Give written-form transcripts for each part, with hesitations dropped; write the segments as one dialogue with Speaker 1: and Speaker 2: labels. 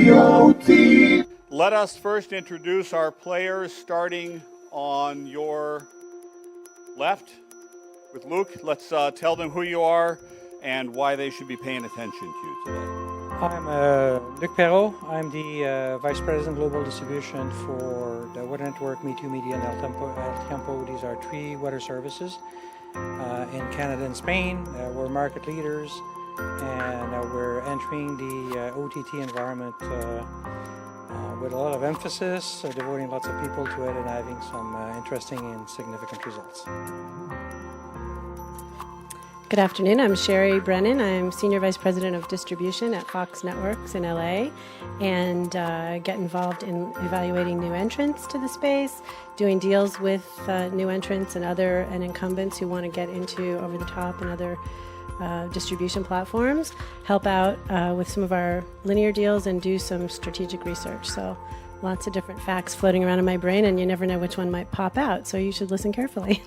Speaker 1: TVOT.
Speaker 2: Let us first introduce our players, starting on your left with Luke. Let's tell them who you are and why they should be paying attention to you today.
Speaker 3: I'm Luc Perrault. I'm the Vice President Global Distribution for the Weather Network, Me Too Media, and El Tiempo. These are three weather services in Canada and Spain. We're market leaders, and we're entering the OTT environment with a lot of emphasis, devoting lots of people to it and having some interesting and significant results.
Speaker 4: Good afternoon, I'm Sherry Brennan. I'm Senior Vice President of Distribution at Fox Networks in LA, and get involved in evaluating new entrants to the space, doing deals with new entrants and incumbents who want to get into over-the-top and other distribution platforms, help out with some of our linear deals, and do some strategic research. So lots of different facts floating around in my brain, and you never know which one might pop out, so you should listen carefully.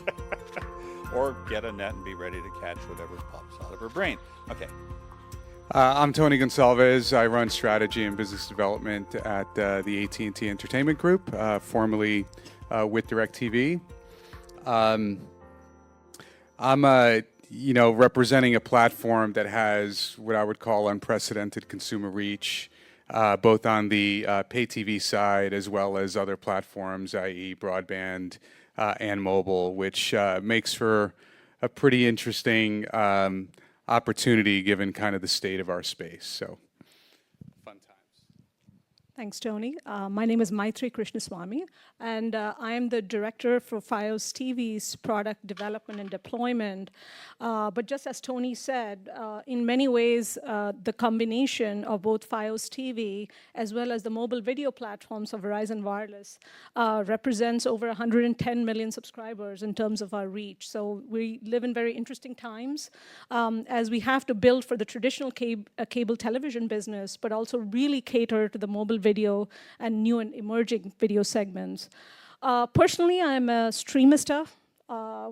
Speaker 2: Or get a net and be ready to catch whatever pops out of her brain. Okay.
Speaker 5: I'm Tony Gonsalves. I run strategy and business development at the AT&T Entertainment Group, formerly with DirecTV. I'm representing a platform that has what I would call unprecedented consumer reach, both on the pay TV side as well as other platforms, i.e. broadband and mobile, which makes for a pretty interesting opportunity given kind of the state of our space. So, fun times.
Speaker 6: Thanks, Tony. My name is Maitri Krishnaswamy, and I am the director for FiOS TV's product development and deployment. But just as Tony said, in many ways, the combination of both FiOS TV as well as the mobile video platforms of Verizon Wireless represents over 110 million subscribers in terms of our reach. So we live in very interesting times as we have to build for the traditional cable television business, but also really cater to the mobile video and new and emerging video segments. Personally, I'm a streamista,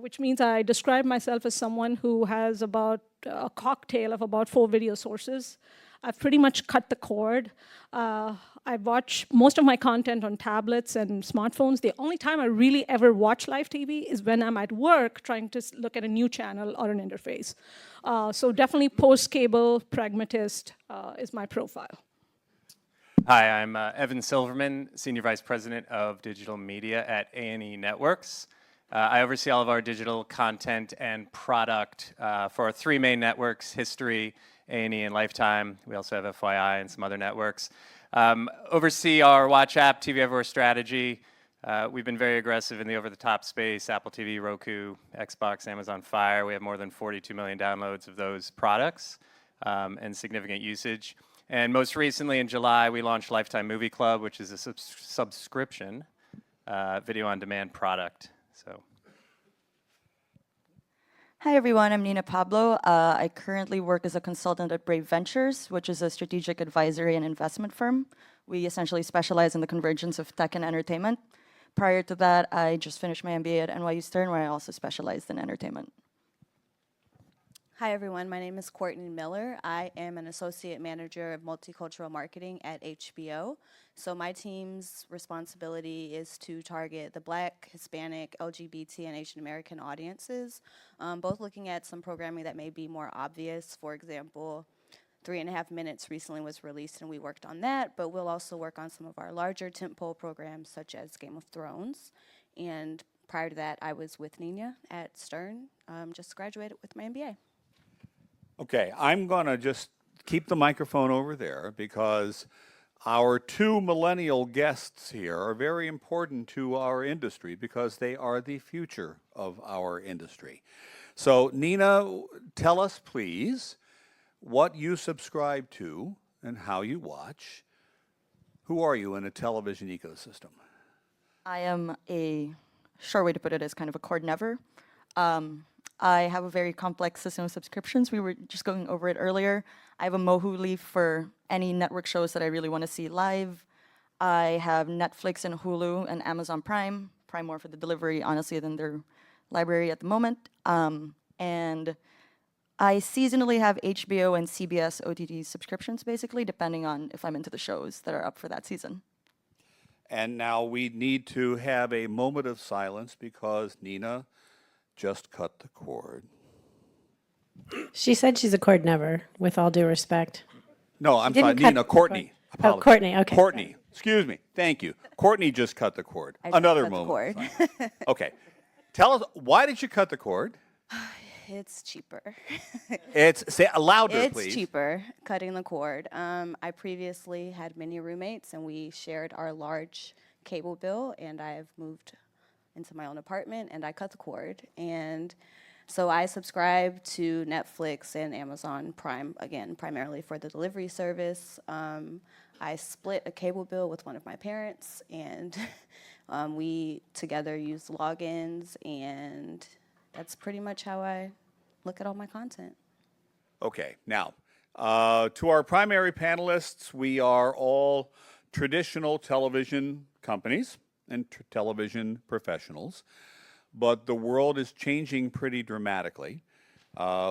Speaker 6: which means I describe myself as someone who has about a cocktail of about 4 video sources. I've pretty much cut the cord. I watch most of my content on tablets and smartphones. The only time I really ever watch live TV is when I'm at work trying to look at a new channel or an interface. So definitely post-cable pragmatist is my profile.
Speaker 7: Hi, I'm Evan Silverman, Senior Vice President of Digital Media at A&E Networks. I oversee all of our digital content and product for our 3 main networks, History, A&E, and Lifetime. We also have FYI and some other networks. Oversee our Watch app, TV Everywhere strategy. We've been very aggressive in the over-the-top space, Apple TV, Roku, Xbox, Amazon Fire. We have more than 42 million downloads of those products and significant usage. And most recently, in July, we launched Lifetime Movie Club, which is a subscription video-on-demand product. So,
Speaker 8: hi, everyone. I'm Nina Pablo. I currently work as a consultant at Brave Ventures, which is a strategic advisory and investment firm. We essentially specialize in the convergence of tech and entertainment. Prior to that, I just finished my MBA at NYU Stern, where I also specialized in entertainment.
Speaker 9: Hi, everyone. My name is Courtney Miller. I am an associate manager of multicultural marketing at HBO. So my team's responsibility is to target the Black, Hispanic, LGBT, and Asian American audiences, both looking at some programming that may be more obvious. For example, 3.5 Minutes recently was released, and we worked on that. But we'll also work on some of our larger tentpole programs, such as Game of Thrones. And prior to that, I was with Nina at Stern, just graduated with my MBA.
Speaker 2: Okay, I'm going to just keep the microphone over there because our 2 millennial guests here are very important to our industry because they are the future of our industry. So, Nina, tell us, please, what you subscribe to and how you watch. Who are you in a television ecosystem?
Speaker 8: I am a short way to put it is kind of a cord never. I have a very complex system of subscriptions. We were just going over it earlier. I have a Mohu leaf for any network shows that I really want to see live. I have Netflix and Hulu and Amazon Prime. Prime more for the delivery, honestly, than their library at the moment. And I seasonally have HBO and CBS OTT subscriptions, basically, depending on if I'm into the shows that are up for that season.
Speaker 2: And now we need to have a moment of silence because Nina just cut the cord.
Speaker 4: She said she's a cord never, with all due respect.
Speaker 2: No, I'm
Speaker 4: didn't
Speaker 2: sorry,
Speaker 4: cut
Speaker 2: Nina,
Speaker 4: the
Speaker 2: Courtney.
Speaker 4: cord. Oh,
Speaker 2: Apologize.
Speaker 4: Courtney, okay.
Speaker 2: Courtney, excuse me. Thank you. Courtney just cut the cord.
Speaker 9: I just
Speaker 2: Another
Speaker 9: cut the
Speaker 2: moment.
Speaker 9: cord.
Speaker 2: of silence. Okay. Tell us, why did you cut the cord?
Speaker 9: It's cheaper.
Speaker 2: Say louder,
Speaker 9: It's
Speaker 2: please.
Speaker 9: cheaper cutting the cord. I previously had many roommates, and we shared our large cable bill. And I've moved into my own apartment, and I cut the cord. And so I subscribe to Netflix and Amazon Prime again, primarily for the delivery service. I split a cable bill with one of my parents, and we together use logins, and that's pretty much how I look at all my content.
Speaker 2: Okay, now, to our primary panelists, we are all traditional television companies and television professionals, but the world is changing pretty dramatically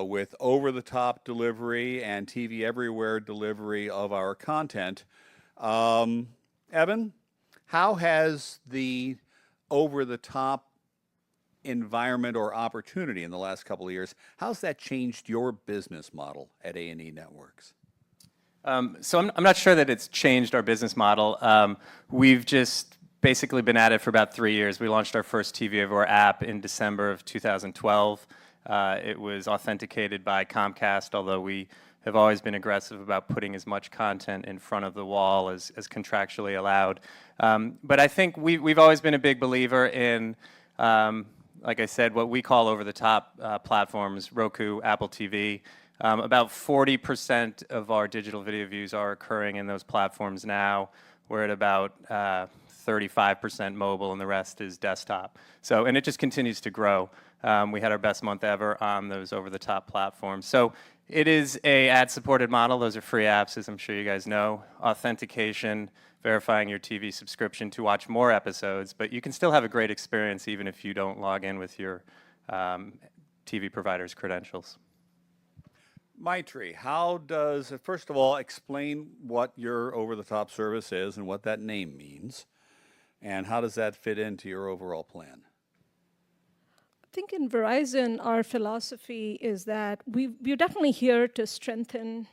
Speaker 2: with over-the-top delivery and TV everywhere delivery of our content. Evan, how has the over-the-top environment or opportunity in the last couple of years, how's that changed your business model at A&E Networks?
Speaker 7: So I'm not sure that it's changed our business model. We've just basically been at it for about 3 years. We launched our first TV Everywhere app in December of 2012. It was authenticated by Comcast, although we have always been aggressive about putting as much content in front of the wall as contractually allowed. But I think we've always been a big believer in like I said, what we call over-the-top platforms, Roku, Apple TV. About 40% of our digital video views are occurring in those platforms now. We're at about 35% mobile, and the rest is desktop. So, and it just continues to grow. We had our best month ever on those over-the-top platforms. So it is a ad-supported model. Those are free apps, as I'm sure you guys know. Authentication, verifying your TV subscription to watch more episodes, but you can still have a great experience even if you don't log in with your TV provider's credentials.
Speaker 2: Maitri, how does, first of all, explain what your over-the-top service is and what that name means, and how does that fit into your overall plan?
Speaker 6: I think in Verizon, our philosophy is that we're definitely here to strengthen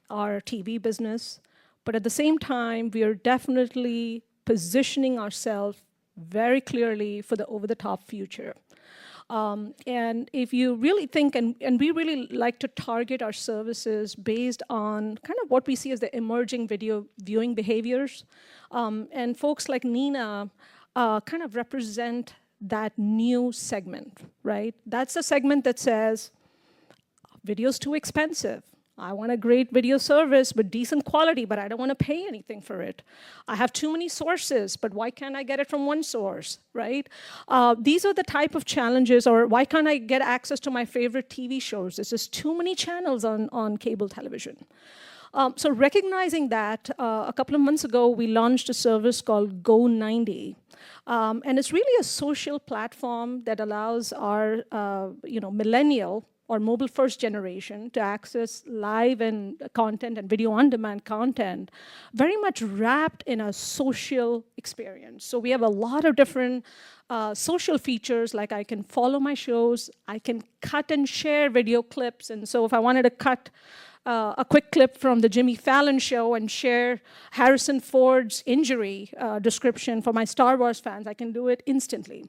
Speaker 6: our TV business, but at the same time, we are definitely positioning ourselves very clearly for the over-the-top future. And if you really think, and we really like to target our services based on kind of what we see as the emerging video viewing behaviors. And folks like Nina kind of represent that new segment, right? That's the segment that says, video's too expensive. I want a great video service with decent quality, but I don't want to pay anything for it. I have too many sources, but why can't I get it from one source, right? These are the type of challenges, or why can't I get access to my favorite TV shows? There's just too many channels on cable television. So recognizing that, a couple of months ago, we launched a service called Go90. And it's really a social platform that allows our millennial or mobile first generation to access live and content and video on demand content, very much wrapped in a social experience. So we have a lot of different social features, like I can follow my shows, I can cut and share video clips. And so if I wanted to cut a quick clip from the Jimmy Fallon show and share Harrison Ford's injury description for my Star Wars fans, I can do it instantly.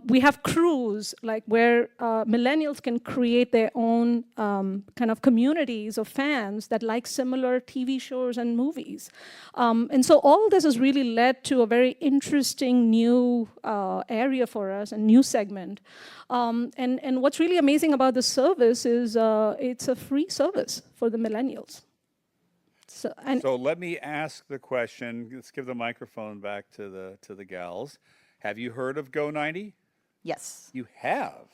Speaker 6: We have crews, like where millennials can create their own kind of communities of fans that like similar TV shows and movies. And so all this has really led to a very interesting new area for us, a new segment. And what's really amazing about this service is it's a free service for the millennials. So
Speaker 2: let me ask the question. Let's give the microphone back to the gals. Have you heard of Go90?
Speaker 8: Yes.
Speaker 2: You have.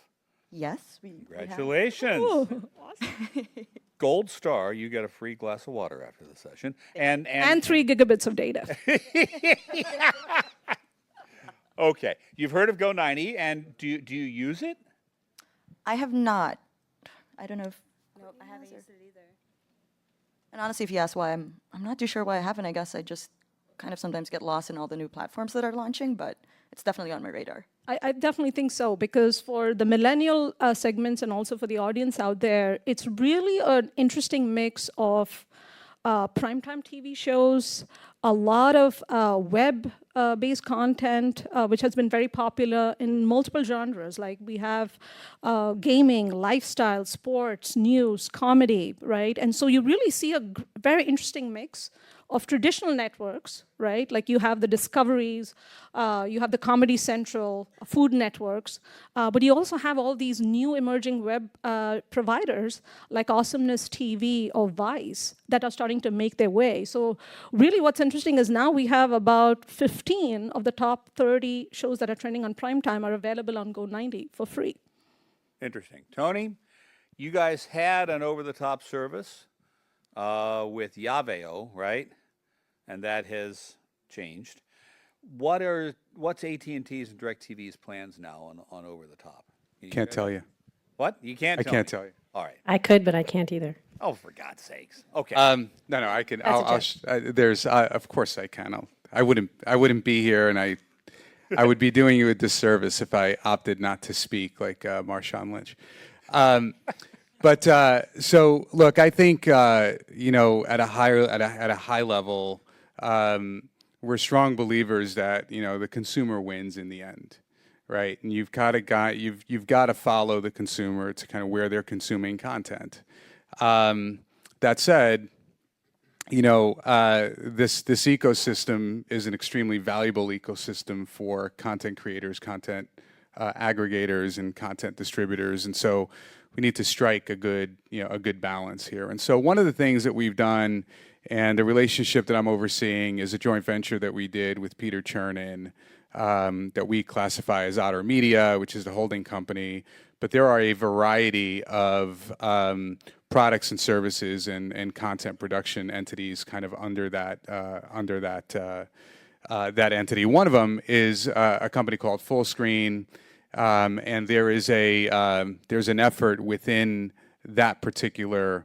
Speaker 8: Yes.
Speaker 2: Congratulations.
Speaker 6: Ooh, awesome.
Speaker 2: Gold star. You get a free glass of water after the session, and
Speaker 6: 3 gigabits of data.
Speaker 2: Okay, you've heard of Go90, and do you use it?
Speaker 8: I have not. I don't know if
Speaker 9: Nope, I haven't used it either.
Speaker 8: And honestly, if you ask why, I'm not too sure why I haven't. I guess I just kind of sometimes get lost in all the new platforms that are launching, but it's definitely on my radar.
Speaker 6: I definitely think so, because for the millennial segments and also for the audience out there, it's really an interesting mix of primetime TV shows, a lot of web-based content, which has been very popular in multiple genres. Like we have gaming, lifestyle, sports, news, comedy, right? And so you really see a very interesting mix of traditional networks, right? Like you have the Discoveries, you have the Comedy Central, Food Networks, but you also have all these new emerging web providers like Awesomeness TV or Vice that are starting to make their way. So really what's interesting is now we have about 15 of the top 30 shows that are trending on primetime are available on Go90 for free.
Speaker 2: Interesting. Tony, you guys had an over-the-top service with Yaveo, right? And that has changed. What's AT&T's and DirecTV's plans now on over-the-top?
Speaker 5: Can't tell you.
Speaker 2: What? You can't
Speaker 5: I
Speaker 2: tell
Speaker 5: can't
Speaker 2: me?
Speaker 5: tell you.
Speaker 2: All right.
Speaker 4: I could, but I can't either.
Speaker 2: Oh, for God's sakes. Okay.
Speaker 5: No, I can.
Speaker 4: That's a
Speaker 5: There's, of course I can. I wouldn't be here, and I would be doing you a disservice if I opted not to speak like Marshawn Lynch. But so look, I think you know, at a high level, we're strong believers that, you know, the consumer wins in the end, right? And you've got to follow the consumer to kind of where they're consuming content. That said, you know, this ecosystem is an extremely valuable ecosystem for content creators, content aggregators, and content distributors, and so we need to strike a good balance here. And so one of the things that we've done, and the relationship that I'm overseeing, is a joint venture that we did with Peter Chernin that we classify as Otter Media, which is the holding company. But there are a variety of products and services and content production entities kind of under that entity. One of them is a company called Fullscreen, and there's an effort within that particular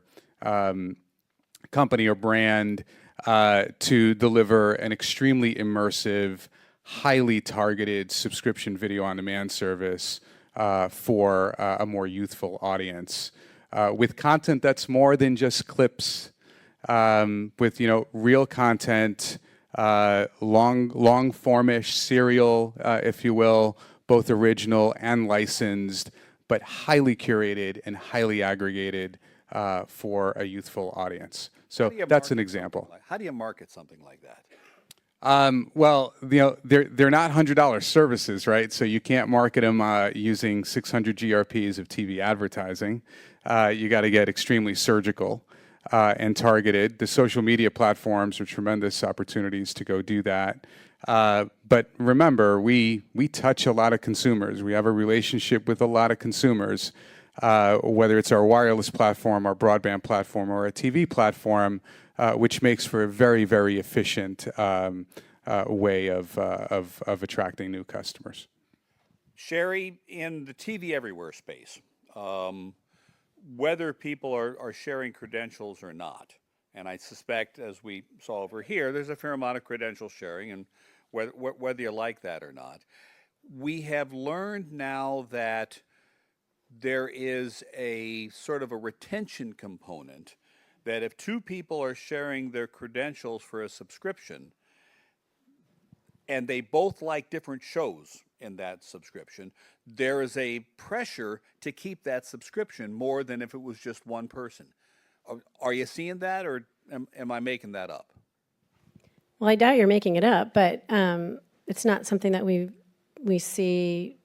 Speaker 5: company or brand to deliver an extremely immersive, highly targeted subscription video on demand service for a more youthful audience, with content that's more than just clips, with, you know, real content, long formish serial, if you will, both original and licensed, but highly curated and highly aggregated for a youthful audience. So that's an example.
Speaker 2: How do you market something like that?
Speaker 5: Well, you know, they're not $100 services, right? So you can't market them using 600 GRPs of TV advertising. You got to get extremely surgical and targeted. The social media platforms are tremendous opportunities to go do that. But remember, we touch a lot of consumers. We have a relationship with a lot of consumers, whether it's our wireless platform, our broadband platform, or a TV platform, which makes for a very, very efficient way of attracting new customers.
Speaker 2: Sherry, in the TV everywhere space, whether people are sharing credentials or not, and I suspect, as we saw over here, there's a fair amount of credential sharing, and whether you like that or not, we have learned now that there is a sort of a retention component, that if two people are sharing their credentials for a subscription and they both like different shows in that subscription, there is a pressure to keep that subscription more than if it was just one person. Are you seeing that, or am I making that up?
Speaker 4: Well, I doubt you're making it up, but it's not something that we see.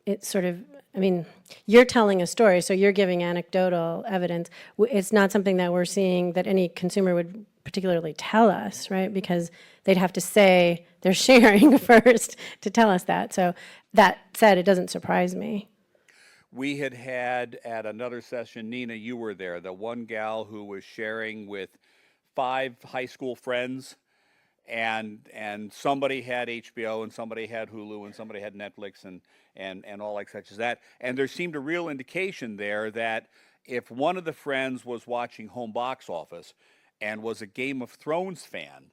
Speaker 4: It's sort of, I mean, you're telling a story, so you're giving anecdotal evidence. It's not something that we're seeing that any consumer would particularly tell us, right? Because they'd have to say they're sharing first to tell us that. So that said, it doesn't surprise me.
Speaker 2: We had at another session, Nina, you were there, the one gal who was sharing with 5 high school friends, and somebody had HBO and somebody had Hulu and somebody had Netflix and all like such as that. And there seemed a real indication there that if one of the friends was watching Home Box Office and was a Game of Thrones fan,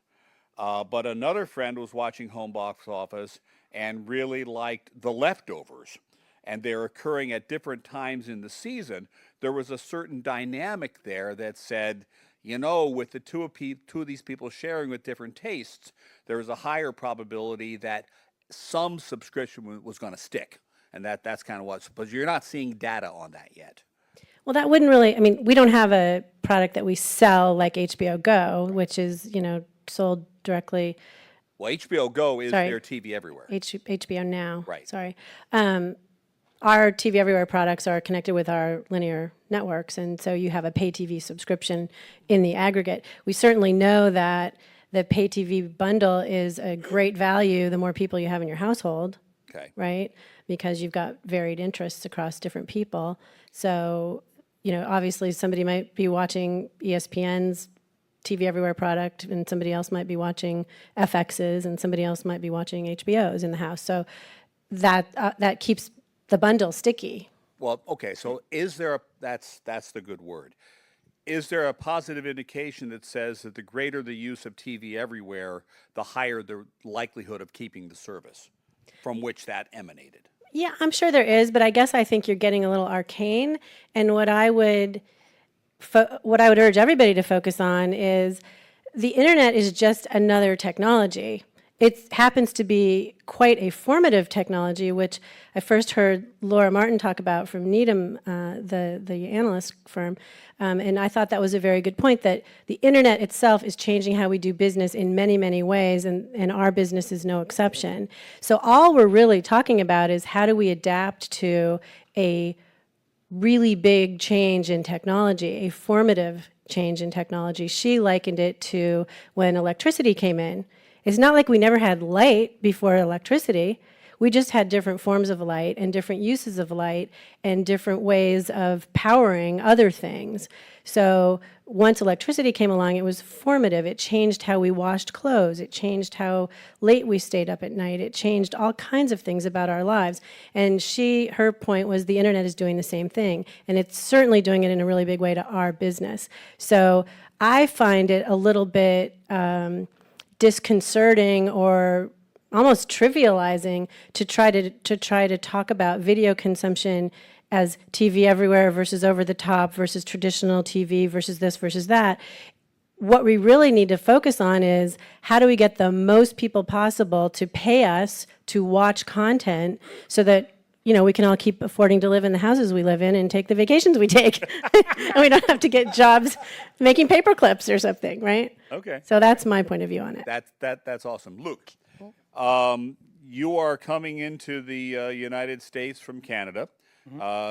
Speaker 2: but another friend was watching Home Box Office and really liked The Leftovers, and they're occurring at different times in the season, there was a certain dynamic there that said, you know, with the two of these people sharing with different tastes, there was a higher probability that some subscription was going to stick. And that's kind of what's, but you're not seeing data on that yet.
Speaker 4: Well, that wouldn't really, I mean, we don't have a product that we sell like HBO Go, which is, sold directly.
Speaker 2: Well, HBO Go is
Speaker 4: Sorry.
Speaker 2: their TV everywhere.
Speaker 4: HBO Now.
Speaker 2: Right.
Speaker 4: Sorry. Our TV Everywhere products are connected with our linear networks, and so you have a pay TV subscription in the aggregate. We certainly know that the pay TV bundle is a great value the more people you have in your household.
Speaker 2: Okay.
Speaker 4: Right? Because you've got varied interests across different people. So, obviously somebody might be watching ESPN's TV Everywhere product, and somebody else might be watching FX's, and somebody else might be watching HBO's in the house. So that keeps the bundle sticky.
Speaker 2: Well, okay, so is there that's the good word. Is there a positive indication that says that the greater the use of TV Everywhere, the higher the likelihood of keeping the service from which that emanated?
Speaker 4: Yeah, I'm sure there is, but I guess I think you're getting a little arcane. And what I would urge everybody to focus on is the internet is just another technology. It happens to be quite a formative technology, which I first heard Laura Martin talk about from Needham, the analyst firm, and I thought that was a very good point, that the internet itself is changing how we do business in many, many ways, and our business is no exception. So all we're really talking about is how do we adapt to a really big change in technology, a formative change in technology. She likened it to when electricity came in. It's not like we never had light before electricity. We just had different forms of light and different uses of light and different ways of powering other things. So once electricity came along, it was formative. It changed how we washed clothes. It changed how late we stayed up at night. It changed all kinds of things about our lives. And her point was the internet is doing the same thing. And it's certainly doing it in a really big way to our business. So I find it a little bit disconcerting or almost trivializing to try to talk about video consumption as TV Everywhere versus over the top versus traditional TV versus this versus that. What we really need to focus on is how do we get the most people possible to pay us to watch content so that we can all keep affording to live in the houses we live in and take the vacations we take. And we don't have to get jobs making paper clips or something, right?
Speaker 2: Okay.
Speaker 4: So that's my point of view on it.
Speaker 2: That's awesome. Luke, you are coming into the United States from Canada.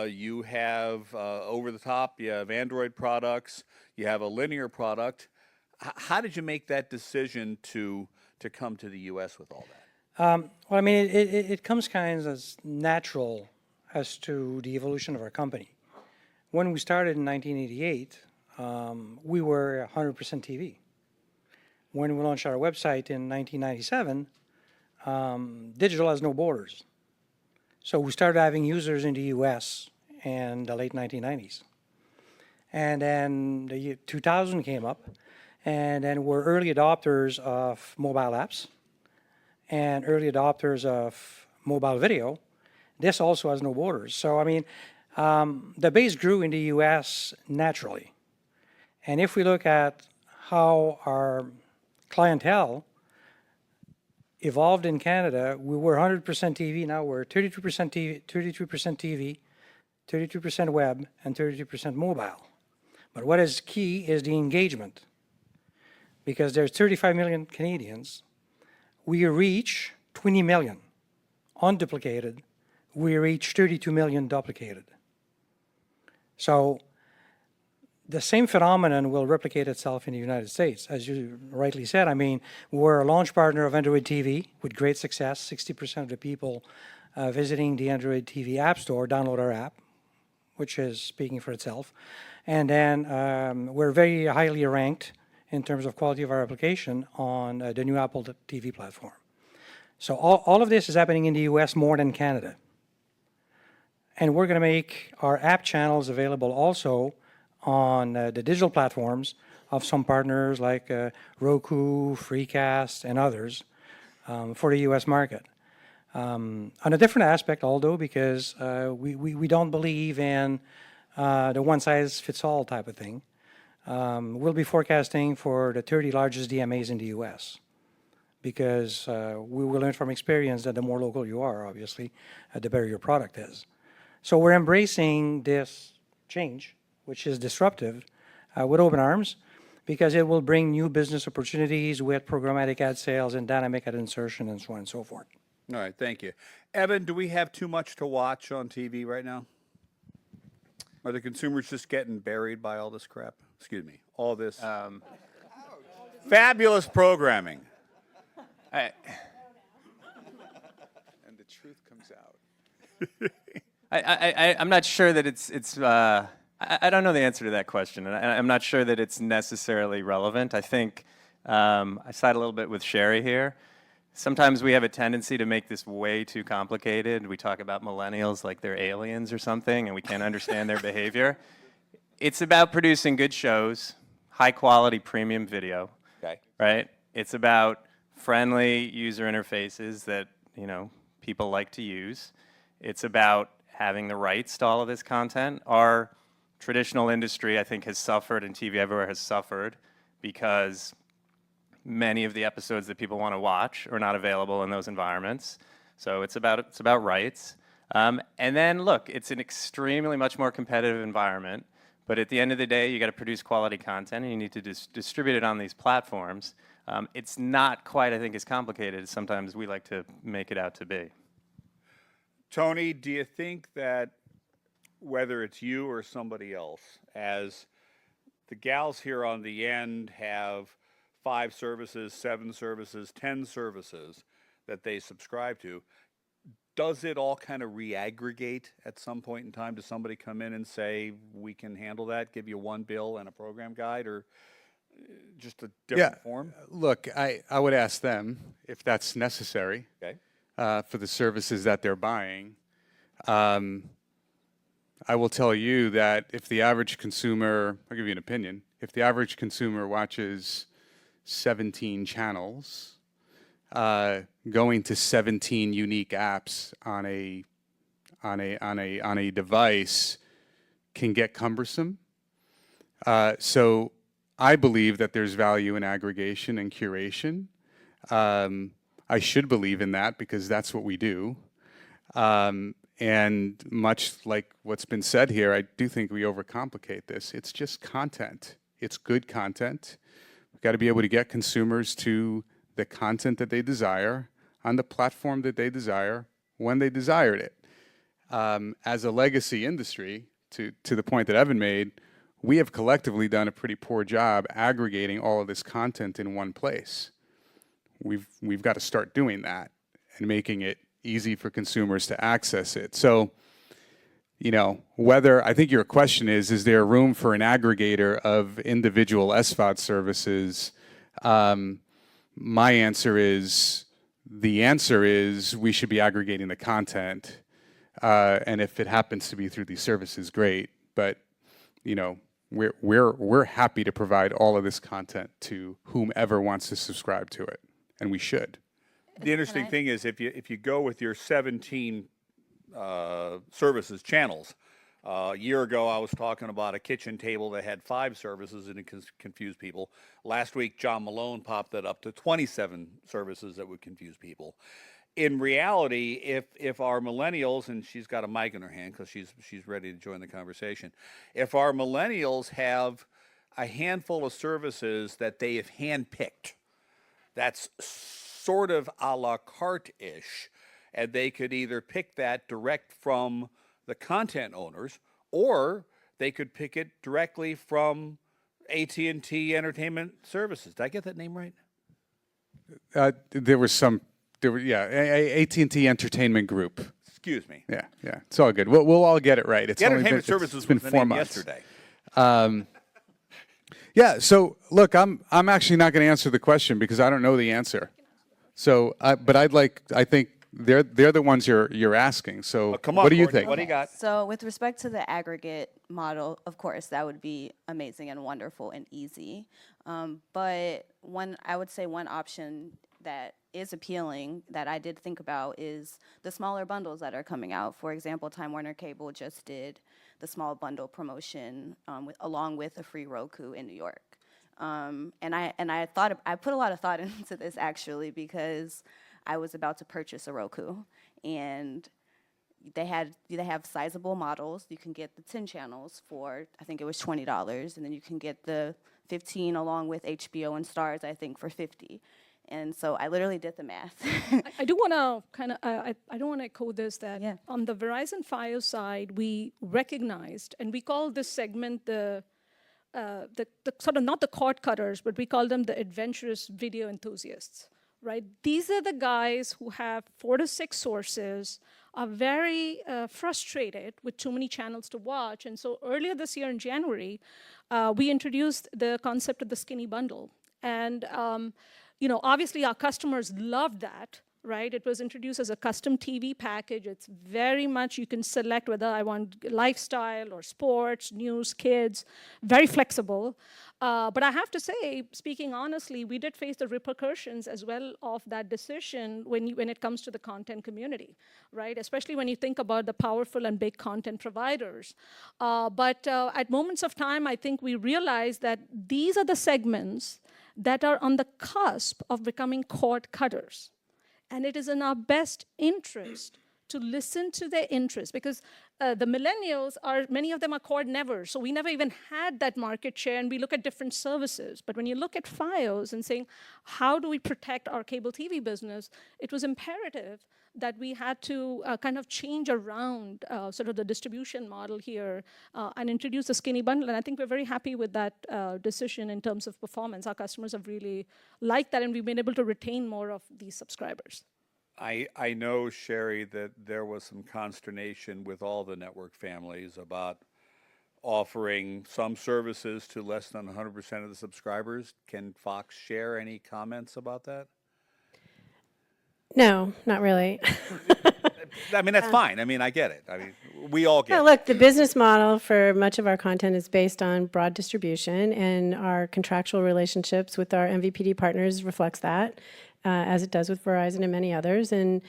Speaker 2: You have over the top, you have Android products, you have a linear product. How did you make that decision to come to the U.S. with all that?
Speaker 3: Well, I mean, it comes kind of as natural as to the evolution of our company. When we started in 1988, we were 100% TV. When we launched our website in 1997, digital has no borders. So we started having users in the US in the late 1990s. And then the year 2000 came up, and then we're early adopters of mobile apps and early adopters of mobile video. This also has no borders. So, I mean, the base grew in the US naturally. And if we look at how our clientele evolved in Canada, we were 100% TV, now we're 32% TV, 32% web, and 32% mobile. But what is key is the engagement. Because there's 35 million Canadians, we reach 20 million unduplicated, we reach 32 million duplicated. So the same phenomenon will replicate itself in the United States. As you rightly said, I mean, we're a launch partner of Android TV with great success. 60% of the people visiting the Android TV App Store download our app, which is speaking for itself. And then we're very highly ranked in terms of quality of our application on the new Apple TV platform. So all of this is happening in the US more than Canada. And we're going to make our app channels available also on the digital platforms of some partners like Roku, Freecast, and others for the U.S. market. On a different aspect, although, because we don't believe in the one-size-fits-all type of thing. We'll be forecasting for the 30 largest DMAs in the U.S. because we will learn from experience that the more local you are, obviously, the better your product is. So we're embracing this change, which is disruptive, with open arms, because it will bring new business opportunities with programmatic ad sales and dynamic ad insertion and so on and so forth.
Speaker 2: All right, thank you. Evan, do we have too much to watch on TV right now? Are the consumers just getting buried by all this crap? Excuse me, all this fabulous programming.
Speaker 5: And the truth comes out.
Speaker 7: I'm not sure that I don't know the answer to that question, and I'm not sure that it's necessarily relevant. I think I side a little bit with Sherry here. Sometimes we have a tendency to make this way too complicated. We talk about millennials like they're aliens or something, and we can't understand their behavior. It's about producing good shows, high-quality premium video, right? It's about friendly user interfaces that, people like to use. It's about having the rights to all of this content. Our traditional industry, I think, has suffered, and TV everywhere has suffered, because many of the episodes that people want to watch are not available in those environments. So it's about rights. And then, look, it's an extremely much more competitive environment. But at the end of the day, you got to produce quality content, and you need to distribute it on these platforms. It's not quite, I think, as complicated as sometimes we like to make it out to be.
Speaker 2: Tony, do you think that whether it's you or somebody else, as the gals here on the end have 5 services, 7 services, 10 services that they subscribe to, does it all kind of re-aggregate at some point in time? Does somebody come in and say, we can handle that, give you one bill and a program guide, or just a different form?
Speaker 5: Look, I would ask them if that's necessary for the services that they're buying. I will tell you that if the average consumer, I'll give you an opinion, if the average consumer watches 17 channels, going to 17 unique apps on a device can get cumbersome. So I believe that there's value in aggregation and curation. I should believe in that because that's what we do. And much like what's been said here, I do think we overcomplicate this. It's just content. It's good content. We've got to be able to get consumers to the content that they desire on the platform that they desire when they desired it. As a legacy industry, to the point that Evan made, we have collectively done a pretty poor job aggregating all of this content in one place. We've got to start doing that and making it easy for consumers to access it. So, whether, I think your question is there room for an aggregator of individual SVOD services? My answer is, the answer is we should be aggregating the content. And if it happens to be through these services, great. But, we're happy to provide all of this content to whomever wants to subscribe to it, and we should.
Speaker 2: The interesting thing is, if you go with your 17 services channels, a year ago I was talking about a kitchen table that had 5 services and it confused people. Last week John Malone popped that up to 27 services that would confuse people. In reality, if our millennials, and she's got a mic in her hand because she's ready to join the conversation, if our millennials have a handful of services that they have handpicked, that's sort of a la carte-ish, and they could either pick that direct from the content owners, or they could pick it directly from AT&T Entertainment Services. Did I get that name right?
Speaker 5: AT&T Entertainment Group.
Speaker 2: Excuse me.
Speaker 5: Yeah, it's all good. We'll all get it right. It's
Speaker 2: the Entertainment Services
Speaker 5: it's been
Speaker 2: was the
Speaker 5: 4
Speaker 2: name
Speaker 5: months.
Speaker 2: yesterday.
Speaker 5: Yeah, so look, I'm actually not going to answer the question because I don't know the answer. So, but I think they're the ones you're asking. So
Speaker 2: Come on,
Speaker 5: what do you
Speaker 2: Courtney,
Speaker 5: think?
Speaker 2: what do you got?
Speaker 9: So with respect to the aggregate model, of course, that would be amazing and wonderful and easy. But I would say one option that is appealing that I did think about is the smaller bundles that are coming out. For example, Time Warner Cable just did the small bundle promotion along with a free Roku in New York. And I put a lot of thought into this actually because I was about to purchase a Roku, and they have sizable models. You can get the 10 channels for, I think it was $20, and then you can get the 15 along with HBO and Stars, I think, for $50. And so I literally did the math.
Speaker 6: I do want to kind of, I don't want to echo this, that
Speaker 9: Yeah.
Speaker 6: on the Verizon Fios side, we recognized, and we call this segment the sort of not the cord cutters, but we call them the adventurous video enthusiasts, right? These are the guys who have 4 to 6 sources, are very frustrated with too many channels to watch. And so earlier this year in January, we introduced the concept of the skinny bundle. And obviously our customers loved that, right? It was introduced as a custom TV package. It's very much, you can select whether I want lifestyle or sports, news, kids, very flexible. But I have to say, speaking honestly, we did face the repercussions as well of that decision when it comes to the content community, right? Especially when you think about the powerful and big content providers. But at moments of time, I think we realized that these are the segments that are on the cusp of becoming cord cutters. And it is in our best interest to listen to their interests, because the millennials many of them are cord nevers, so we never even had that market share, and we look at different services. But when you look at Fios and saying, how do we protect our cable TV business, it was imperative that we had to kind of change around sort of the distribution model here and introduce a skinny bundle. And I think we're very happy with that decision in terms of performance. Our customers have really liked that, and we've been able to retain more of these subscribers.
Speaker 2: I know, Sherry, that there was some consternation with all the network families about offering some services to less than 100% of the subscribers. Can Fox share any comments about that?
Speaker 4: No, not really.
Speaker 2: I mean, that's fine. I mean, I get it. I mean, we all get
Speaker 4: Yeah,
Speaker 2: it.
Speaker 4: look, the business model for much of our content is based on broad distribution, and our contractual relationships with our MVPD partners reflects that, as it does with Verizon and many others. And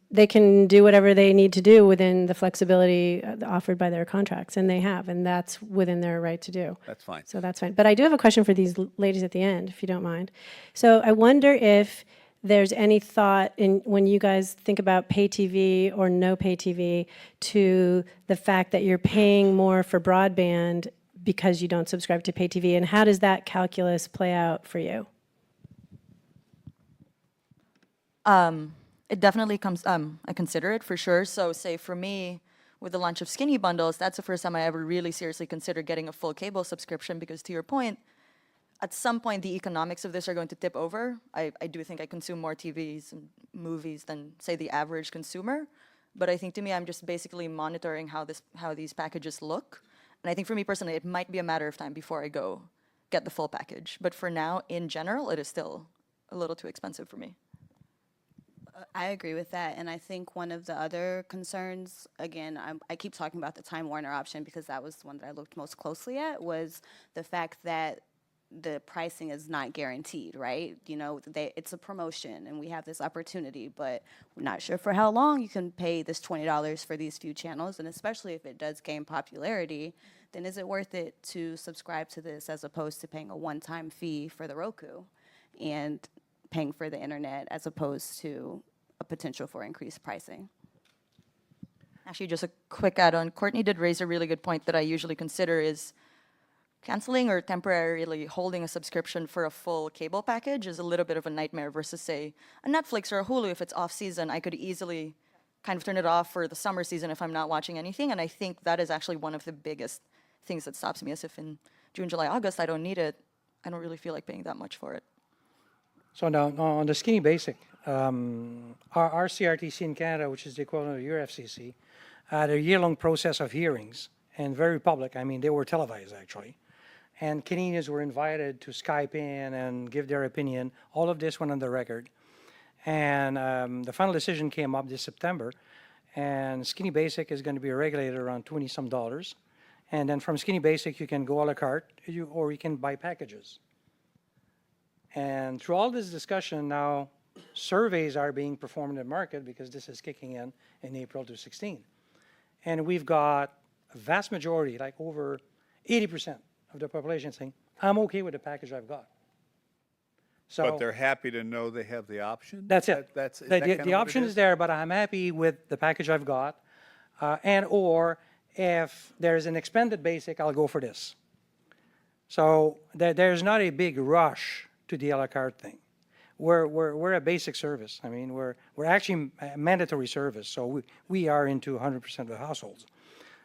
Speaker 4: they can do whatever they need to do within the flexibility offered by their contracts, and they have, and that's within their right to do.
Speaker 2: That's fine.
Speaker 4: So that's fine. But I do have a question for these ladies at the end, if you don't mind. So I wonder if there's any thought when you guys think about pay TV or no pay TV to the fact that you're paying more for broadband because you don't subscribe to pay TV, and how does that calculus play out for you?
Speaker 8: It definitely comes, I consider it for sure. So say for me, with the launch of skinny bundles, that's the first time I ever really seriously considered getting a full cable subscription, because to your point, at some point the economics of this are going to tip over. I do think I consume more TVs and movies than, say, the average consumer. But I think to me, I'm just basically monitoring how these packages look. And I think for me personally, it might be a matter of time before I go get the full package. But for now, in general, it is still a little too expensive for me.
Speaker 9: I agree with that, and I think one of the other concerns, again, I keep talking about the Time Warner option because that was the one that I looked most closely at, was the fact that the pricing is not guaranteed, right? It's a promotion, and we have this opportunity, but we're not sure for how long you can pay this $20 for these few channels, and especially if it does gain popularity, then is it worth it to subscribe to this as opposed to paying a one-time fee for the Roku and paying for the internet as opposed to a potential for increased pricing?
Speaker 8: Actually, just a quick add-on. Courtney did raise a really good point that I usually consider is canceling or temporarily holding a subscription for a full cable package is a little bit of a nightmare versus, say, a Netflix or a Hulu. If it's off-season, I could easily kind of turn it off for the summer season if I'm not watching anything, and I think that is actually one of the biggest things that stops me, as if in June, July, August, I don't need it. I don't really feel like paying that much for it.
Speaker 3: So now, on the skinny basic, our CRTC in Canada, which is the equivalent of your FCC, had a year-long process of hearings, and very public. I mean, they were televised, actually. And Canadians were invited to Skype in and give their opinion. All of this went on the record. And the final decision came up this September, and Skinny Basic is going to be regulated around $20-some. And then from Skinny Basic, you can go a la carte, or you can buy packages. And through all this discussion now, surveys are being performed in the market because this is kicking in April 2016. And we've got a vast majority, like over 80% of the population saying, I'm okay with the package I've got. So
Speaker 2: But they're happy to know they have the option?
Speaker 3: that's it.
Speaker 2: Is that kinda
Speaker 3: The
Speaker 2: what it
Speaker 3: option
Speaker 2: is?
Speaker 3: is there, but I'm happy with the package I've got. And or if there's an expanded basic, I'll go for this. So there's not a big rush to the a la carte thing. We're a basic service. I mean, we're actually a mandatory service, so we are into 100% of the households.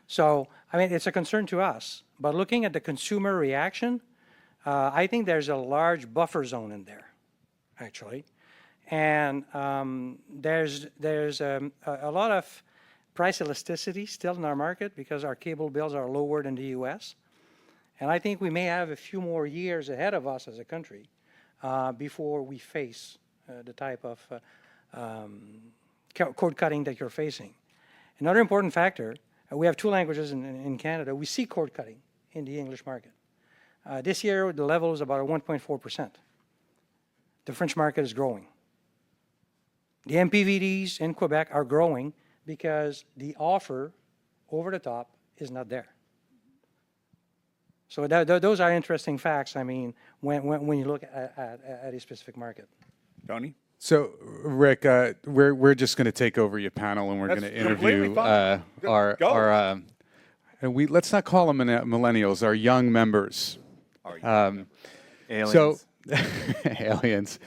Speaker 3: So, I mean, it's a concern to us. But looking at the consumer reaction, I think there's a large buffer zone in there, actually. And there's a lot of price elasticity still in our market because our cable bills are lower than the U.S. And I think we may have a few more years ahead of us as a country before we face the type of cord cutting that you're facing. Another important factor, we have two languages in Canada. We see cord cutting in the English market. This year, the level is about 1.4%. The French market is growing. The MPVDs in Quebec are growing because the offer over the top is not there. So those are interesting facts, I mean, when you look at a specific market.
Speaker 2: Tony?
Speaker 5: So, Rick, we're just going to take over your panel, and we're going to
Speaker 2: That's completely
Speaker 5: interview
Speaker 2: fine. Go.
Speaker 5: and let's not call them millennials, our young members.
Speaker 7: Aliens.
Speaker 5: So, aliens.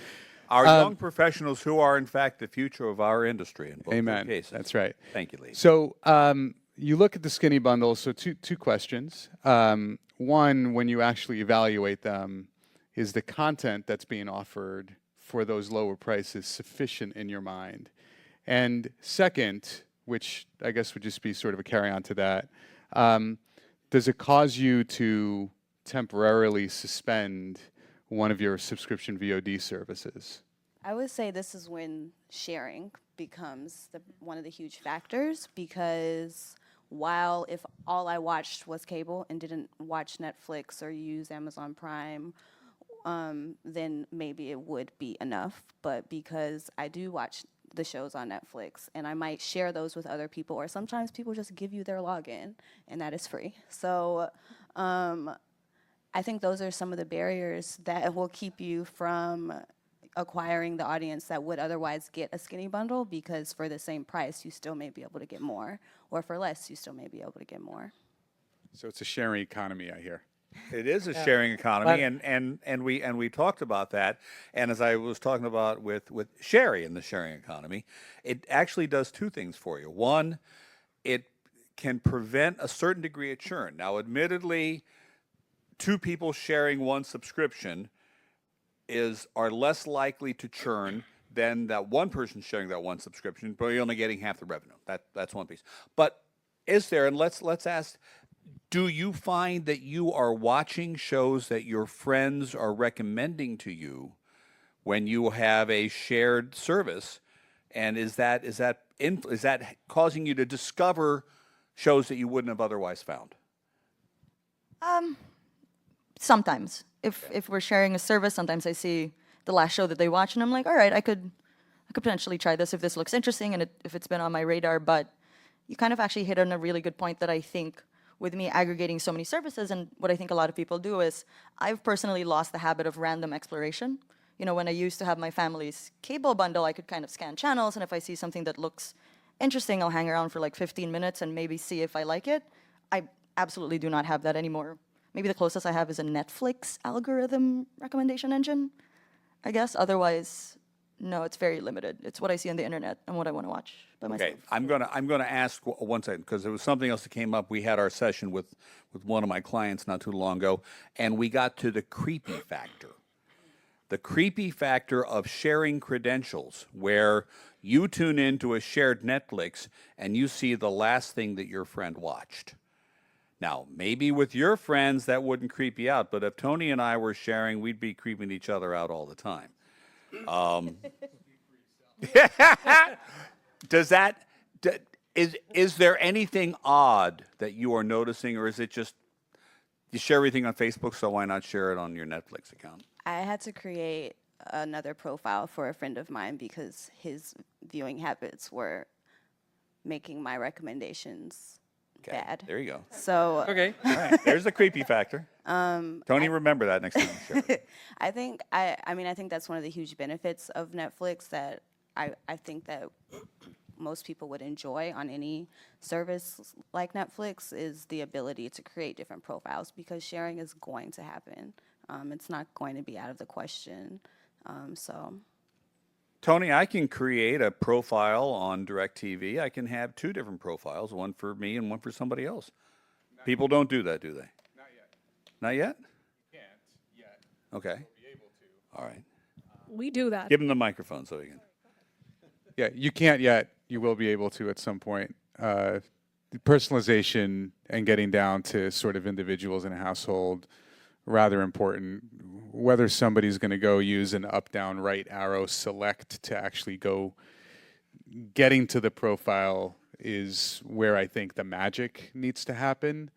Speaker 2: Our young professionals who are, in fact, the future of our industry in both
Speaker 5: Amen.
Speaker 2: cases.
Speaker 5: That's right.
Speaker 2: Thank you, Lee.
Speaker 5: So, you look at the skinny bundles. So, two questions. One, when you actually evaluate them, is the content that's being offered for those lower prices sufficient in your mind? And second, which I guess would just be sort of a carry-on to that, does it cause you to temporarily suspend one of your subscription VOD services?
Speaker 9: I would say this is when sharing becomes one of the huge factors, because while if all I watched was cable and didn't watch Netflix or use Amazon Prime, then maybe it would be enough. But because I do watch the shows on Netflix and I might share those with other people, or sometimes people just give you their login and that is free. So I think those are some of the barriers that will keep you from acquiring the audience that would otherwise get a skinny bundle, because for the same price you still may be able to get more, or for less you still may be able to get more.
Speaker 5: So it's a sharing economy, I hear.
Speaker 2: It is a sharing economy, and we talked about that. And as I was talking about with Sherry in the sharing economy, it actually does two things for you. One, it can prevent a certain degree of churn. Now, admittedly, two people sharing one subscription are less likely to churn than that one person sharing that one subscription, but you're only getting half the revenue. That's one piece. But is there, and let's ask, do you find that you are watching shows that your friends are recommending to you when you have a shared service? And is that causing you to discover shows that you wouldn't have otherwise found?
Speaker 8: Sometimes. If we're sharing a service, sometimes I see the last show that they watch, and I'm like, all right, I could potentially try this if this looks interesting and if it's been on my radar. But you kind of actually hit on a really good point that I think with me aggregating so many services, and what I think a lot of people do is, I've personally lost the habit of random exploration. You know, when I used to have my family's cable bundle, I could kind of scan channels, and if I see something that looks interesting, I'll hang around for like 15 minutes and maybe see if I like it. I absolutely do not have that anymore. Maybe the closest I have is a Netflix algorithm recommendation engine, I guess. Otherwise, no, it's very limited. It's what I see on the internet and what I want to watch by myself.
Speaker 2: Okay, I'm gonna ask one second, because there was something else that came up. We had our session with one of my clients not too long ago, and we got to the creepy factor. The creepy factor of sharing credentials, where you tune into a shared Netflix and you see the last thing that your friend watched. Now, maybe with your friends that wouldn't creep you out, but if Tony and I were sharing, we'd be creeping each other out all the time. Does that, is there anything odd that you are noticing, or is it just you share everything on Facebook, so why not share it on your Netflix account?
Speaker 9: I had to create another profile for a friend of mine because his viewing habits were making my recommendations
Speaker 2: Okay,
Speaker 9: bad.
Speaker 2: there you go.
Speaker 9: So
Speaker 5: Okay.
Speaker 2: All right, there's the creepy factor. Tony, remember that next time you share it.
Speaker 9: I think I mean I think that's one of the huge benefits of Netflix that I think that most people would enjoy on any service like Netflix is the ability to create different profiles because sharing is going to happen. It's not going to be out of the question. So
Speaker 2: Tony, I can create a profile on DirecTV. I can have two different profiles, one for me and one for somebody else. People don't do that, do they?
Speaker 5: Not yet.
Speaker 2: Not yet?
Speaker 5: Can't yet.
Speaker 2: Okay.
Speaker 5: Be able to.
Speaker 2: All right.
Speaker 6: We do that.
Speaker 2: Give him the microphone so he can.
Speaker 5: Yeah, you can't yet. You will be able to at some point. The personalization and getting down to sort of individuals in a household, rather important. Whether somebody's going to go use an up, down, right arrow select to actually go getting to the profile is where I think the magic needs to happen,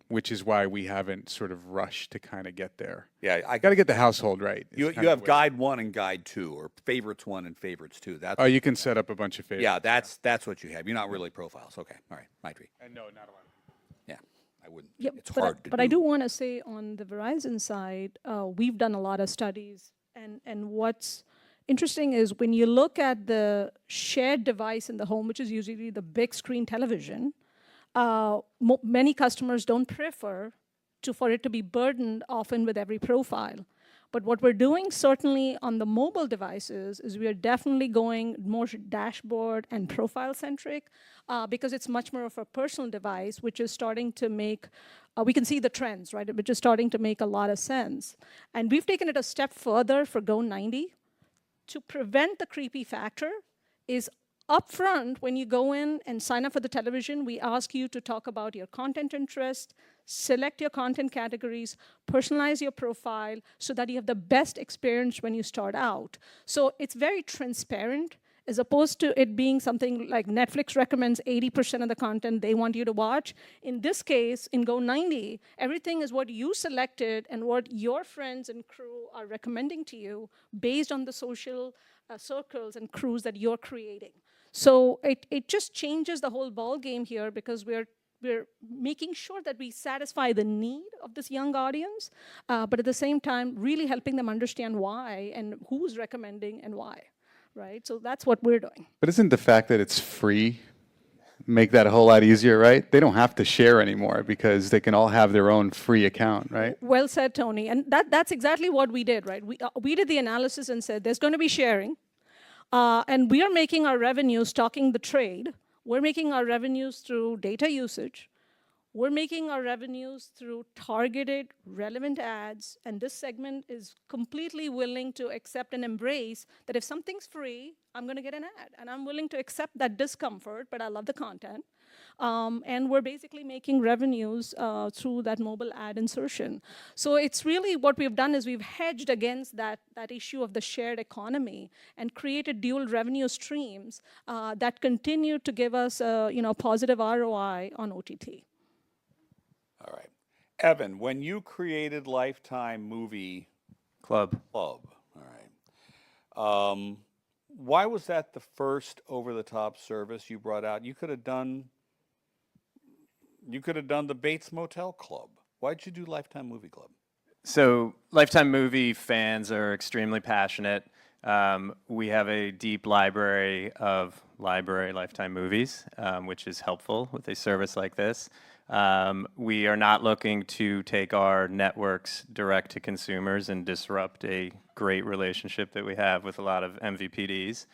Speaker 5: which is why we haven't sort of rushed to kind of get there.
Speaker 2: Yeah, I
Speaker 5: Got to get the household right. is
Speaker 2: You
Speaker 5: kind of
Speaker 2: have
Speaker 5: what-
Speaker 2: guide 1 and guide 2, or favorites 1 and favorites 2. That's
Speaker 5: Oh, you can set up a bunch of favorites.
Speaker 2: yeah, that's what you have. You're not really profiles. Okay, all right, Maitri.
Speaker 5: And no, not a lot of people.
Speaker 2: Yeah, I wouldn't.
Speaker 6: Yeah,
Speaker 2: It's
Speaker 6: but
Speaker 2: hard to
Speaker 6: but I do want to say on the Verizon side, we've done a lot of studies, and what's interesting is when you look at the shared device in the home, which is usually the big screen television, many customers don't prefer for it to be burdened often with every profile. But what we're doing certainly on the mobile devices is we are definitely going more dashboard and profile centric because it's much more of a personal device, which is starting to make, we can see the trends, right? Which is starting to make a lot of sense. And we've taken it a step further for Go 90 to prevent the creepy factor is upfront when you go in and sign up for the television, we ask you to talk about your content interest, select your content categories, personalize your profile so that you have the best experience when you start out. So it's very transparent as opposed to it being something like Netflix recommends 80% of the content they want you to watch. In this case, in Go 90, everything is what you selected and what your friends and crew are recommending to you based on the social circles and crews that you're creating. So it just changes the whole ball game here because we're making sure that we satisfy the need of this young audience, but at the same time, really helping them understand why and who's recommending and why, right? So that's what we're doing.
Speaker 5: But isn't the fact that it's free make that a whole lot easier, right? They don't have to share anymore because they can all have their own free account, right?
Speaker 6: Well said, Tony. And that's exactly what we did, right? We did the analysis and said there's going to be sharing, and we are making our revenues talking the trade. We're making our revenues through data usage. We're making our revenues through targeted, relevant ads, and this segment is completely willing to accept and embrace that if something's free, I'm going to get an ad, and I'm willing to accept that discomfort, but I love the content. And we're basically making revenues through that mobile ad insertion. So it's really what we've done is we've hedged against that issue of the shared economy and created dual revenue streams that continue to give us positive ROI on OTT.
Speaker 2: All right. Evan, when you created Lifetime Movie
Speaker 7: Club.
Speaker 2: Club, all right, why was that the first over-the-top service you brought out? You could have done the Bates Motel Club. Why'd you do Lifetime Movie Club?
Speaker 7: So Lifetime movie fans are extremely passionate. We have a deep library of Lifetime movies, which is helpful with a service like this. We are not looking to take our networks direct to consumers and disrupt a great relationship that we have with a lot of MVPDs.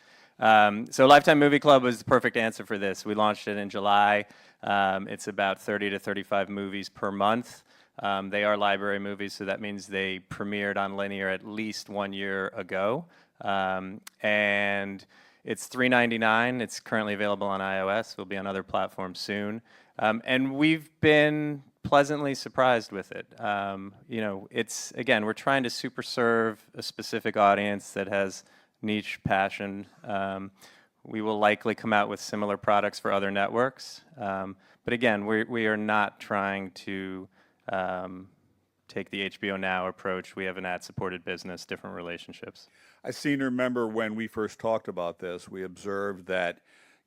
Speaker 7: So Lifetime Movie Club was the perfect answer for this. We launched it in July. It's about 30 to 35 movies per month. They are library movies, so that means they premiered on linear at least 1 year ago. And it's $3.99. It's currently available on iOS. Will be on other platforms soon. And we've been pleasantly surprised with it. It's, again, we're trying to super serve a specific audience that has niche passion. We will likely come out with similar products for other networks. But again, we are not trying to take the HBO Now approach. We have an ad-supported business, different relationships.
Speaker 2: I seem to remember when we first talked about this, we observed that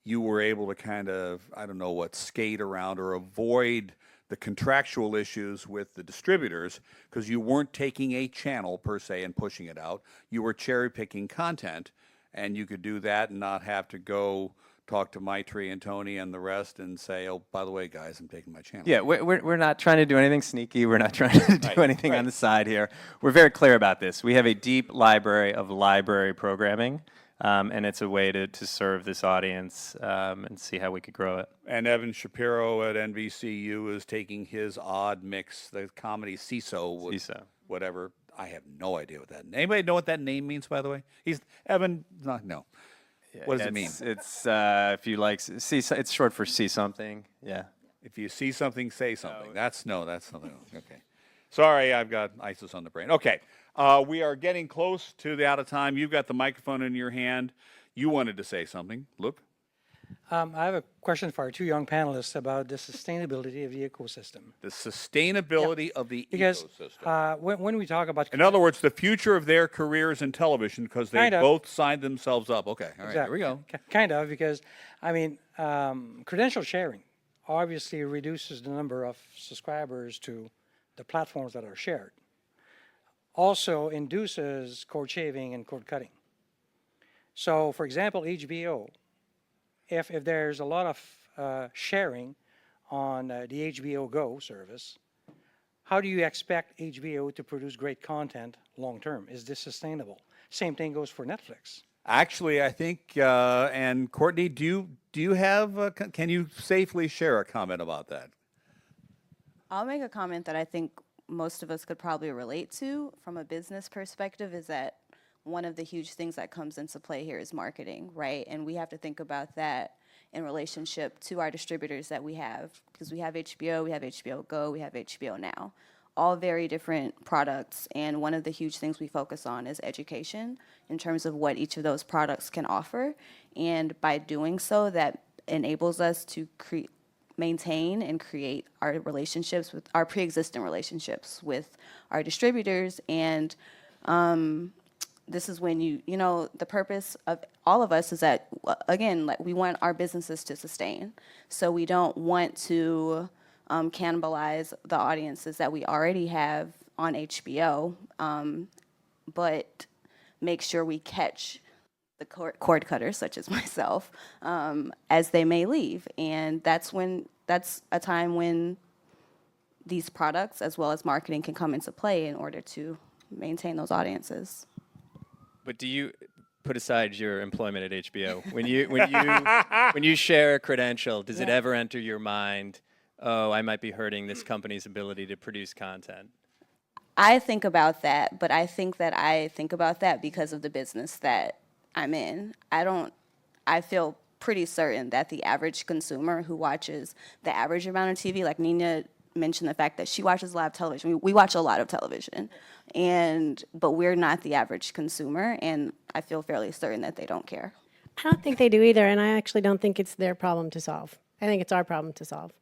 Speaker 2: you were able to kind of, I don't know what, skate around or avoid the contractual issues with the distributors because you weren't taking a channel per se and pushing it out. You were cherry picking content, and you could do that and not have to go talk to Maitri and Tony and the rest and say, oh, by the way, guys, I'm taking my channel.
Speaker 7: Yeah, we're not trying to do anything sneaky. We're not trying to do anything on the side here. We're very clear about this. We have a deep library of library programming, and it's a way to serve this audience and see how we could grow it.
Speaker 2: And Evan Shapiro at NBCU is taking his odd mix, the comedy CISO, whatever. I have no idea what that. Anybody know what that name means, by the way? He's Evan. No. What does it mean?
Speaker 7: It's if you like, see, it's short for see something. Yeah.
Speaker 2: If you see something, say something. That's something else. Okay. Sorry, I've got ISIS on the brain. Okay. We are getting close to the out of time. You've got the microphone in your hand. You wanted to say something. Luke?
Speaker 3: I have a question for our two young panelists about the sustainability of the ecosystem.
Speaker 2: The sustainability of the ecosystem.
Speaker 3: Because when we talk about...
Speaker 2: In other words, the future of their careers in television, because they both signed themselves up. Okay, all right, here we go.
Speaker 3: Kind of, because, I mean, credential sharing obviously reduces the number of subscribers to the platforms that are shared. Also induces cord shaving and cord cutting. So, for example, HBO, if there's a lot of sharing on the HBO Go service, how do you expect HBO to produce great content long term? Is this sustainable? Same thing goes for Netflix.
Speaker 2: Actually, I think, and Courtney, do you have, can you safely share a comment about that?
Speaker 9: I'll make a comment that I think most of us could probably relate to from a business perspective is that one of the huge things that comes into play here is marketing, right? And we have to think about that in relationship to our distributors that we have, because we have HBO, we have HBO Go, we have HBO Now, all very different products. And one of the huge things we focus on is education in terms of what each of those products can offer. And by doing so, that enables us to maintain and create our relationships with our pre-existing relationships with our distributors. And this is when you know, the purpose of all of us is that, again, like we want our businesses to sustain. So we don't want to cannibalize the audiences that we already have on HBO, but make sure we catch the cord cutters, such as myself, as they may leave. And that's a time when these products, as well as marketing, can come into play in order to maintain those audiences.
Speaker 1: But do you put aside your employment at HBO when you share a credential? Does it ever enter your mind, oh, I might be hurting this company's ability to produce content?
Speaker 9: I think about that, but I think about that because of the business that I'm in. I feel pretty certain that the average consumer who watches the average amount of TV, like Nina mentioned the fact that she watches a lot of television. We watch a lot of television, but we're not the average consumer, and I feel fairly certain that they don't care.
Speaker 4: I don't think they do either, and I actually don't think it's their problem to solve. I think it's our problem to solve.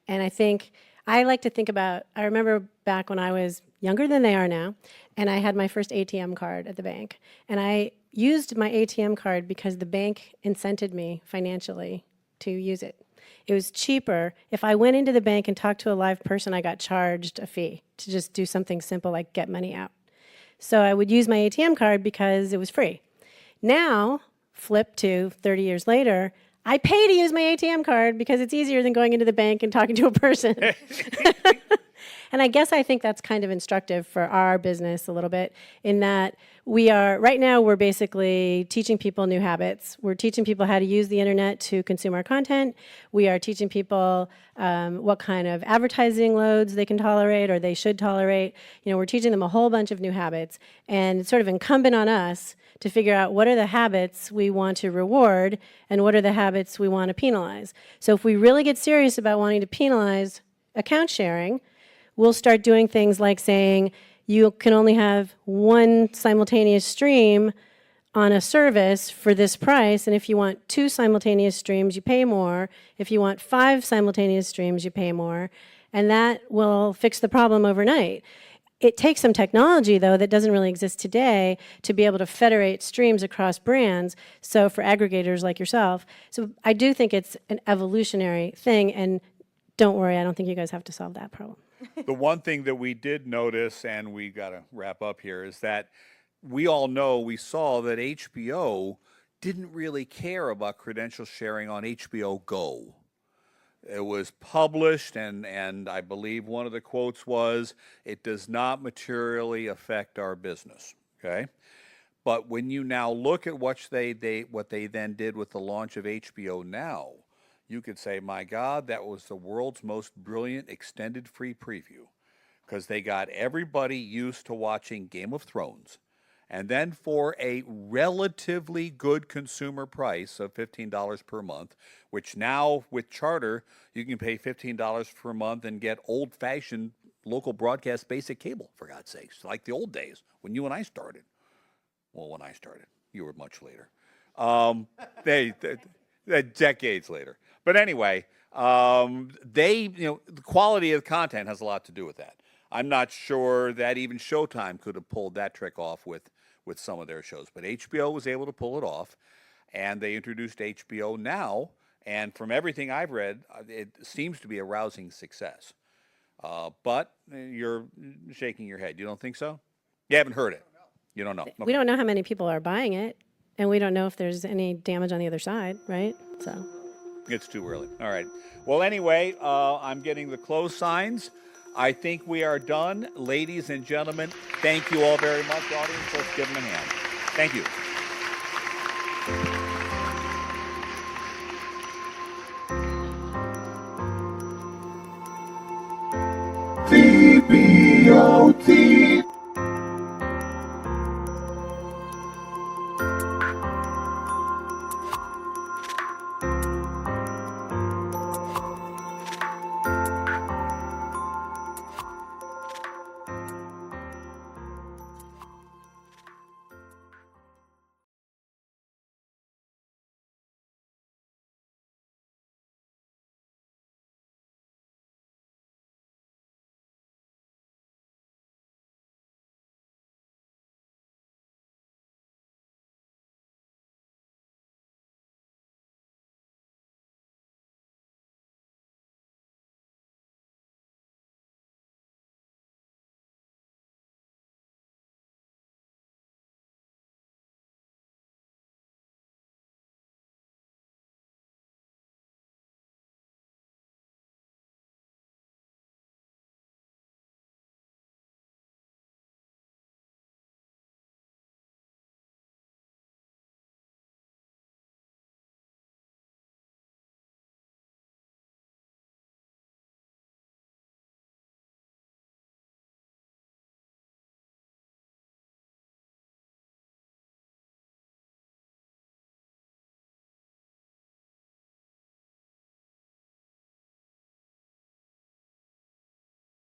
Speaker 4: And I think, I like to think about, I remember back when I was younger than they are now, and I had my first ATM card at the bank, and I used my ATM card because the bank incented me financially to use it. It was cheaper. If I went into the bank and talked to a live person, I got charged a fee to just do something simple like get money out. So I would use my ATM card because it was free. Now, flip to 30 years later, I pay to use my ATM card because it's easier than going into the bank and talking to a person. And I guess I think that's kind of instructive for our business a little bit in that right now we're basically teaching people new habits. We're teaching people how to use the internet to consume our content. We are teaching people what kind of advertising loads they can tolerate or they should tolerate. You know, we're teaching them a whole bunch of new habits, and it's sort of incumbent on us to figure out what are the habits we want to reward and what are the habits we want to penalize. So if we really get serious about wanting to penalize account sharing, we'll start doing things like saying you can only have one simultaneous stream on a service for this price, and if you want 2 simultaneous streams, you pay more. If you want 5 simultaneous streams, you pay more, and that will fix the problem overnight. It takes some technology, though, that doesn't really exist today to be able to federate streams across brands, so for aggregators like yourself. So I do think it's an evolutionary thing, and don't worry, I don't think you guys have to solve that problem.
Speaker 2: The one thing that we did notice, and we got to wrap up here, is that we saw that HBO didn't really care about credential sharing on HBO Go. It was published, and I believe one of the quotes was, "It does not materially affect our business." Okay, but when you now look at what they then did with the launch of HBO Now, you could say, my God, that was the world's most brilliant extended free preview, because they got everybody used to watching Game of Thrones. And then for a relatively good consumer price of $15 per month, which now with Charter, you can pay $15 per month and get old-fashioned local broadcast basic cable, for God's sakes, like the old days when you and I started. Well, when I started. You were much later. Decades later. But anyway, the quality of the content has a lot to do with that. I'm not sure that even Showtime could have pulled that trick off with some of their shows, but HBO was able to pull it off, and they introduced HBO Now, and from everything I've read, it seems to be a rousing success. But you're shaking your head. You don't think so? You haven't heard it. You don't know. Okay.
Speaker 4: We don't know how many people are buying it, and we don't know if there's any damage on the other side, right? So
Speaker 2: it's too early. All right. Well, anyway, I'm getting the close signs. I think we are done. Ladies and gentlemen, thank you all very much. Audience, let's give them a hand. Thank you.